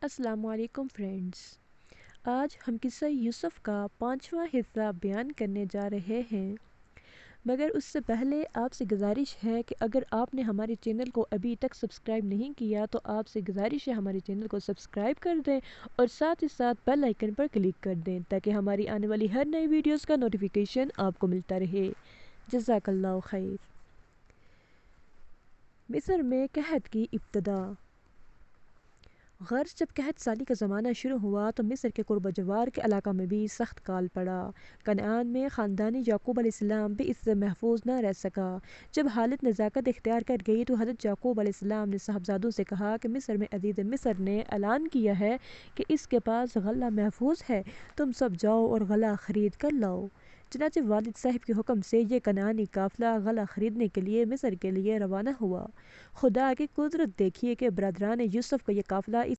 السلام علیکم فرینڈز، آج ہم قصہ یوسف کا 5واں حصہ بیان کرنے جا رہے ہیں، مگر اس سے پہلے آپ سے گزارش ہے کہ اگر آپ نے ہمارے چینل کو ابھی تک سبسکرائب نہیں کیا تو آپ سے گزارش ہے ہمارے چینل کو سبسکرائب کر دیں اور ساتھ ہی ساتھ بیل آئیکن پر کلک کر دیں تاکہ ہماری آنے والی ہر نئی ویڈیوز کا نوٹیفیکیشن آپ کو ملتا رہے۔ جزاک اللہ خیر۔ مصر میں قحط کی ابتدا۔ غرض جب قحط سالی کا زمانہ شروع ہوا تو مصر کے قرب و جوار کے علاقہ میں بھی سخت کال پڑا۔ کنعان میں خاندان یعقوب علیہ السلام بھی اس سے محفوظ نہ رہ سکا۔ جب حالت نزاکت اختیار کر گئی تو حضرت یعقوب علیہ السلام نے صاحبزادوں سے کہا کہ مصر میں عزیز مصر نے اعلان کیا ہے کہ اس کے پاس غلہ محفوظ ہے، تم سب جاؤ اور غلہ خرید کر لاؤ۔ چنانچہ والد صاحب کے حکم سے یہ کنعانی قافلہ غلہ خریدنے کے لیے مصر کے لیے روانہ ہوا۔ خدا کی قدرت دیکھیے کہ برادران یوسف کا یہ قافلہ